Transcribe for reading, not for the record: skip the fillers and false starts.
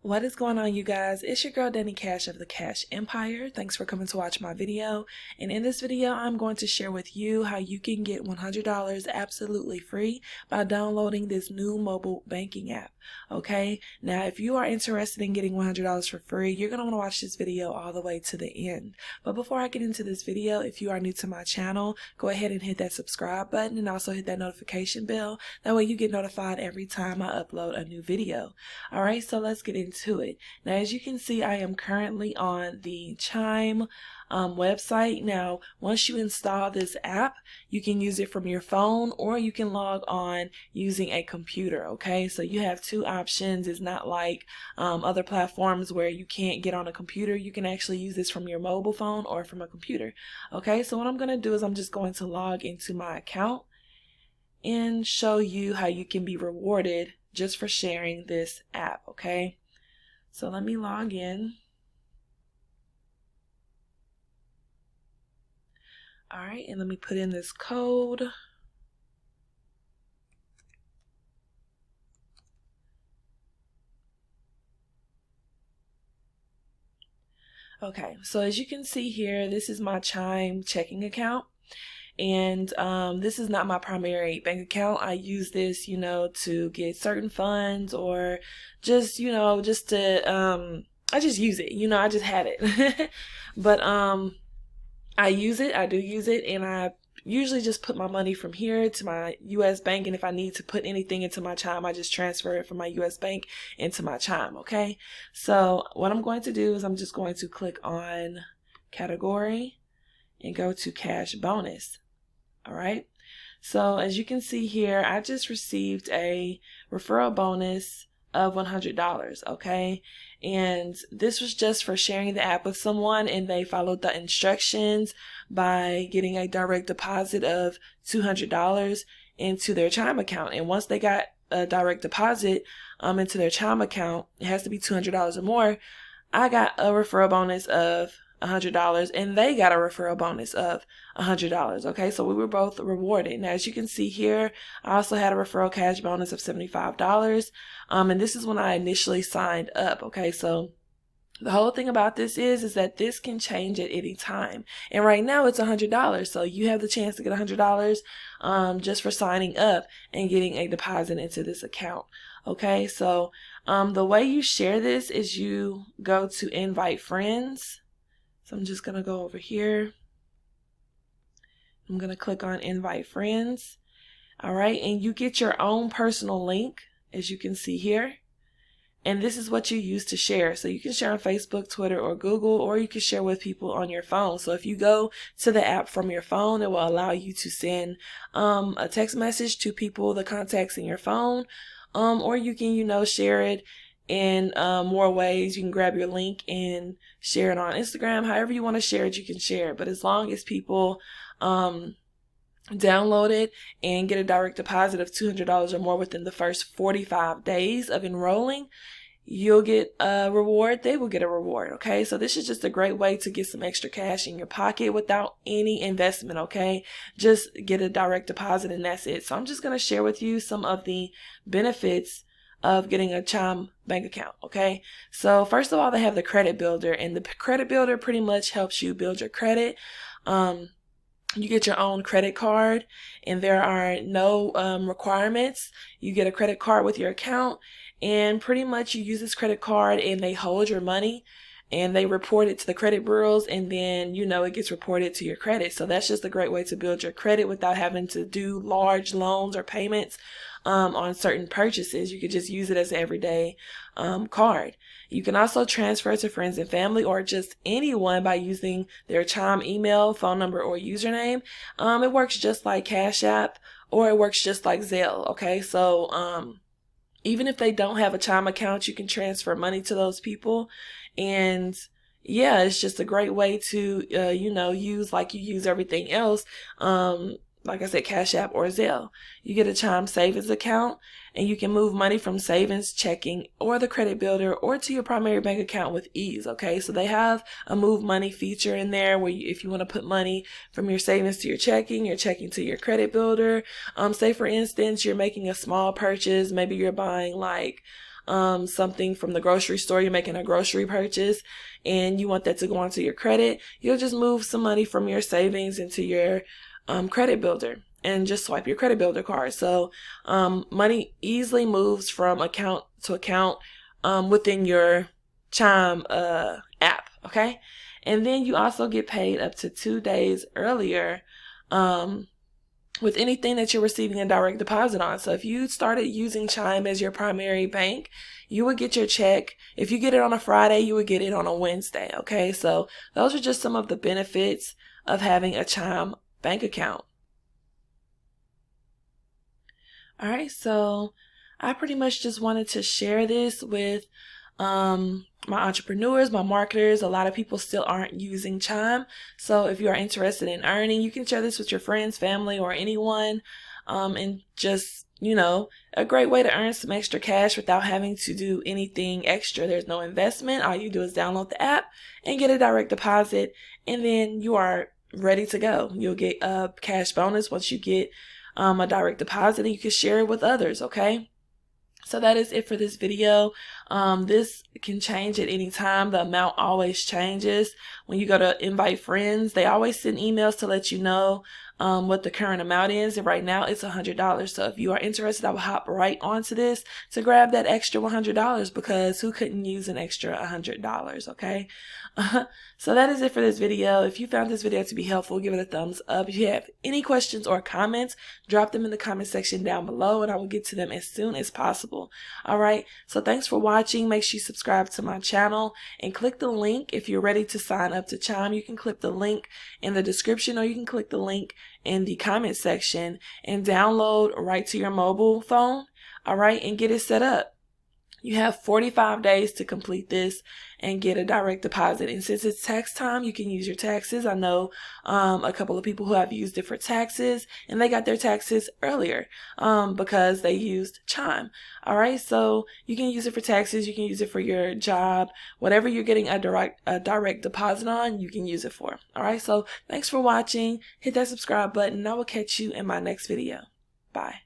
What is going on, you guys? It's your girl Danny Cash of the KASH Empire. Thanks for coming to watch my video. And in this video, I'm going to share with you how you can get $100 absolutely free by downloading this new mobile banking app. Okay, now if you are interested in getting $100 for free, you're going to want to watch this video all the way to the end. But before I get into this video, if you are new to my channel, go ahead and hit that subscribe button and also hit that notification bell. That way you get notified every time I upload a new video. Alright, so let's get into it. Now, as you can see, I am currently on the Chime website. Now, once you install this app, you can use it from your phone or you can log on using a computer. Okay, so you have two options. It's not like other platforms where you can't get on a computer. You can actually use this from your mobile phone or from a computer. Okay, so what I'm going to do is I'm just going to log into my account and show you how you can be rewarded just for sharing this app. Okay, so let me log in. All right, and let me put in this code. Okay, so as you can see here, this is my Chime checking account. And this is not my primary bank account. I use this, to get certain funds or just, just to, I just use it, I just had it. But I do use it, and I usually just put my money from here to my US bank, and if I need to put anything into my Chime, I just transfer it from my US bank into my Chime, okay? So what I'm going to do is I'm just going to click on category and go to cash bonus. All right, so as you can see here, I just received a referral bonus of $100. Okay, and this was just for sharing the app with someone, and they followed the instructions by getting a direct deposit of $200 into their Chime account. And once they got a direct deposit into their Chime account, it has to be $200 or more. I got a referral bonus of $100, and they got a referral bonus of $100. Okay, so we were both rewarded. Now, as you can see here, I also had a referral cash bonus of $75, and this is when I initially signed up. Okay, so the whole thing about this is that this can change at any time, and right now it's $100, so you have the chance to get $100 just for signing up and getting a deposit into this account. Okay, so the way you share this is you go to invite friends. So I'm just going to go over here. I'm going to click on invite friends. All right, and you get your own personal link, as you can see here. And this is what you use to share. So you can share on Facebook, Twitter, or Google, or you can share with people on your phone. So if you go to the app from your phone, it will allow you to send a text message to people, the contacts in your phone, or you can, share it in more ways. You can grab your link and share it on Instagram. However you want to share it, you can share it. But as long as people download it and get a direct deposit of $200 or more within the first 45 days of enrolling, you'll get a reward. They will get a reward. Okay, so this is just a great way to get some extra cash in your pocket without any investment. Okay, just get a direct deposit and that's it. So I'm just going to share with you some of the benefits of getting a Chime bank account. Okay, so first of all, they have the credit builder, and the credit builder pretty much helps you build your credit. You get your own credit card, and there are no requirements. You get a credit card with your account, and pretty much you use this credit card and they hold your money and they report it to the credit bureaus, and then it gets reported to your credit. So that's just a great way to build your credit without having to do large loans or payments on certain purchases. You could just use it as an everyday card. You can also transfer to friends and family or just anyone by using their Chime email, phone number, or username. It works just like Cash App, or it works just like Zelle. Okay, so even if they don't have a Chime account, you can transfer money to those people. And yeah, it's just a great way to, use like you use everything else. Like I said, Cash App or Zelle. You get a Chime savings account, and you can move money from savings, checking, or the credit builder, or to your primary bank account with ease. Okay, so they have a move money feature in there where if you want to put money from your savings to your checking to your credit builder. Say for instance, you're making a small purchase. Maybe you're buying like something from the grocery store, you're making a grocery purchase and you want that to go onto your credit, you'll just move some money from your savings into your credit builder and just swipe your credit builder card. So money easily moves from account to account within your Chime app, okay? And then you also get paid up to 2 days earlier with anything that you're receiving a direct deposit on. So if you started using Chime as your primary bank, you would get your check. If you get it on a Friday, you would get it on a Wednesday, okay? So those are just some of the benefits of having a Chime bank account. All right, so I pretty much just wanted to share this with my entrepreneurs, my marketers. A lot of people still aren't using Chime. So if you are interested in earning, you can share this with your friends, family, or anyone. And just, you know, a great way to earn some extra cash without having to do anything extra. There's no investment. All you do is download the app and get a direct deposit, and then you are ready to go. You'll get a cash bonus once you get a direct deposit, and you can share it with others, okay? So that is it for this video. This can change at any time. The amount always changes. When you go to invite friends, they always send emails to let you know what the current amount is. And right now it's $100. So if you are interested, I will hop right onto this to grab that extra $100, because who couldn't use an extra $100, okay? So that is it for this video. If you found this video to be helpful, give it a thumbs up. If you have any questions or comments, drop them in the comment section down below and I will get to them as soon as possible. All right. So thanks for watching. Make sure you subscribe to my channel and click the link. If you're ready to sign up to Chime, you can click the link in the description, or you can click the link in the comment section and download right to your mobile phone. All right. And get it set up. You have 45 days to complete this and get a direct deposit. And since it's tax time, you can use your taxes. I know a couple of people who have used it for taxes, and they got their taxes earlier because they used Chime. All right, so you can use it for taxes. You can use it for your job. Whatever you're getting a direct deposit on, you can use it for. All right, so thanks for watching. Hit that subscribe button, and I will catch you in my next video. Bye.